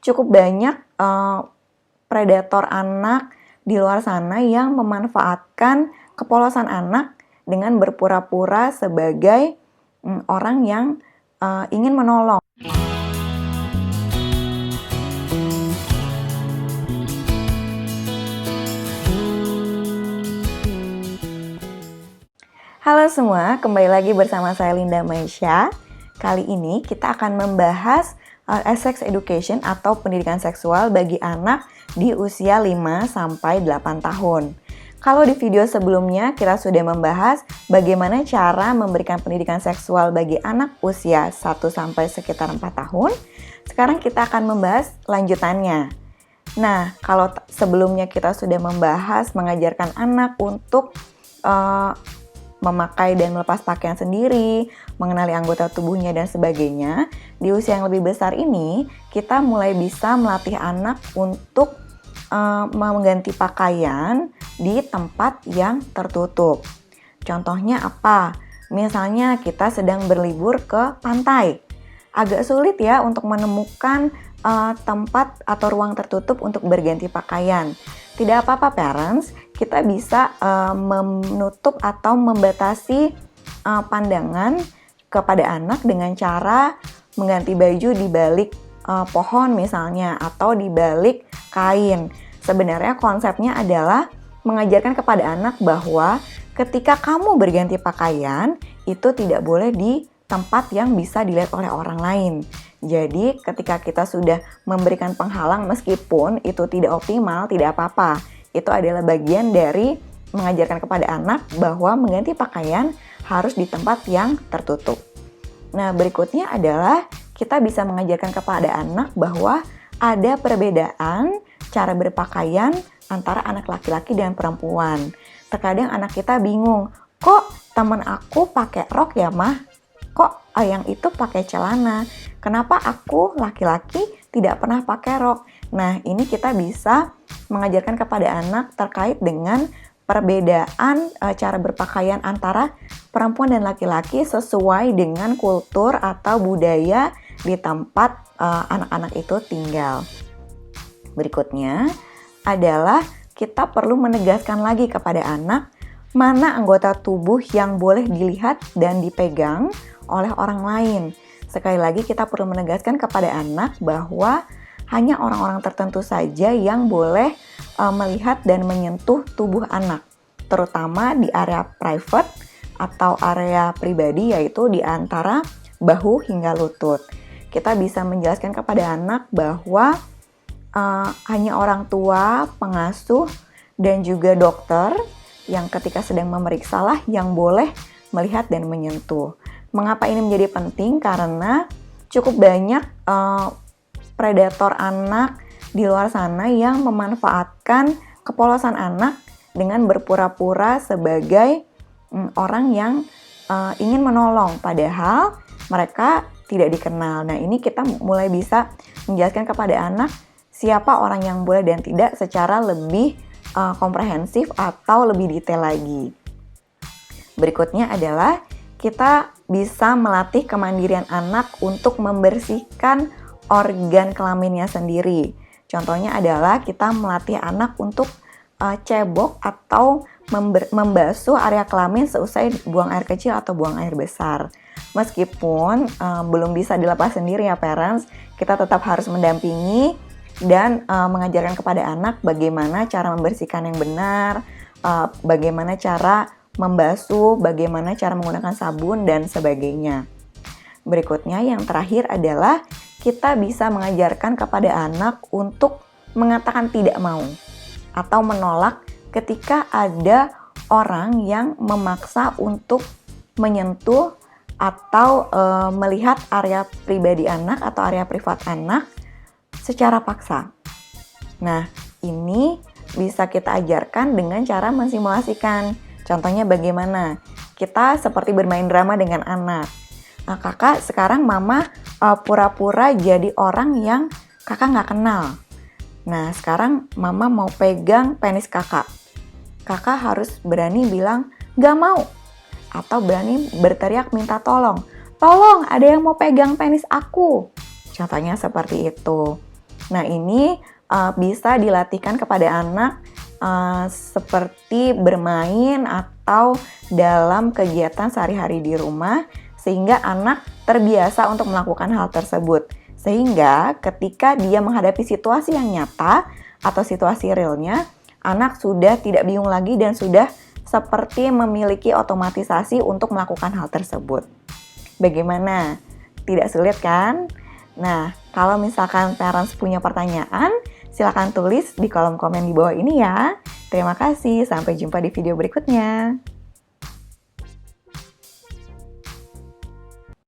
cukup banyak predator anak di luar sana yang memanfaatkan kepolosan anak dengan berpura-pura sebagai orang yang ingin menolong. Halo semua, kembali lagi bersama saya Linda Maisha. Kali ini kita akan membahas sex education atau pendidikan seksual bagi anak di usia 5-8 tahun. Kalau di video sebelumnya kita sudah membahas bagaimana cara memberikan pendidikan seksual bagi anak usia 1 sampai sekitar 4 tahun, sekarang kita akan membahas lanjutannya. Nah, kalau sebelumnya kita sudah membahas mengajarkan anak untuk memakai dan melepas pakaian sendiri, mengenali anggota tubuhnya dan sebagainya. Di usia yang lebih besar ini, kita mulai bisa melatih anak untuk mengganti pakaian di tempat yang tertutup. Contohnya apa? Misalnya kita sedang berlibur ke pantai. Agak sulit ya untuk menemukan tempat atau ruang tertutup untuk berganti pakaian. Tidak apa-apa parents, kita bisa menutup atau membatasi pandangan kepada anak dengan cara mengganti baju di balik pohon misalnya atau di balik kain. Sebenarnya konsepnya adalah mengajarkan kepada anak bahwa ketika kamu berganti pakaian itu tidak boleh di tempat yang bisa dilihat oleh orang lain. Jadi ketika kita sudah memberikan penghalang meskipun itu tidak optimal, tidak apa-apa. Itu adalah bagian dari mengajarkan kepada anak bahwa mengganti pakaian harus di tempat yang tertutup. Nah, berikutnya adalah kita bisa mengajarkan kepada anak bahwa ada perbedaan cara berpakaian antara anak laki-laki dan perempuan. Terkadang anak kita bingung, kok teman aku pakai rok ya mah? Kok yang itu pakai celana? Kenapa aku laki-laki tidak pernah pakai rok? Nah, ini kita bisa mengajarkan kepada anak terkait dengan perbedaan cara berpakaian antara perempuan dan laki-laki sesuai dengan kultur atau budaya di tempat anak-anak itu tinggal. Berikutnya adalah kita perlu menegaskan lagi kepada anak mana anggota tubuh yang boleh dilihat dan dipegang oleh orang lain. Sekali lagi kita perlu menegaskan kepada anak bahwa hanya orang-orang tertentu saja yang boleh melihat dan menyentuh tubuh anak, terutama di area private atau area pribadi, yaitu di antara bahu hingga lutut. Kita bisa menjelaskan kepada anak bahwa hanya orang tua, pengasuh, dan juga dokter yang ketika sedang memeriksa lah yang boleh melihat dan menyentuh. Mengapa ini menjadi penting? Karena cukup banyak predator anak di luar sana yang memanfaatkan kepolosan anak dengan berpura-pura sebagai orang yang ingin menolong, padahal mereka tidak dikenal. Nah, ini kita mulai bisa menjelaskan kepada anak siapa orang yang boleh dan tidak secara lebih komprehensif atau lebih detail lagi. Berikutnya adalah kita bisa melatih kemandirian anak untuk membersihkan organ kelaminnya sendiri. Contohnya adalah kita melatih anak untuk cebok atau membasuh area kelamin seusai buang air kecil atau buang air besar. Meskipun belum bisa dilepas sendiri ya parents, kita tetap harus mendampingi dan mengajarkan kepada anak bagaimana cara membersihkan yang benar, bagaimana cara membasuh, bagaimana cara menggunakan sabun, dan sebagainya. Berikutnya yang terakhir adalah kita bisa mengajarkan kepada anak untuk mengatakan tidak mau atau menolak ketika ada orang yang memaksa untuk menyentuh atau melihat area pribadi anak atau area privat anak secara paksa. Nah, ini bisa kita ajarkan dengan cara mensimulasikan. Contohnya bagaimana? Kita seperti bermain drama dengan anak. Nah, kakak sekarang mama pura-pura jadi orang yang kakak nggak kenal. Nah, sekarang mama mau pegang penis kakak. Kakak harus berani bilang nggak mau. Atau berani berteriak minta tolong. Tolong, ada yang mau pegang penis aku. Contohnya seperti itu. Nah, ini bisa dilatihkan kepada anak seperti bermain atau dalam kegiatan sehari-hari di rumah, sehingga anak terbiasa untuk melakukan hal tersebut. Sehingga ketika dia menghadapi situasi yang nyata atau situasi realnya, anak sudah tidak bingung lagi dan sudah seperti memiliki otomatisasi untuk melakukan hal tersebut. Bagaimana? Tidak sulit kan? Nah, kalau misalkan parents punya pertanyaan, silakan tulis di kolom komen di bawah ini ya. Terima kasih, sampai jumpa di video berikutnya.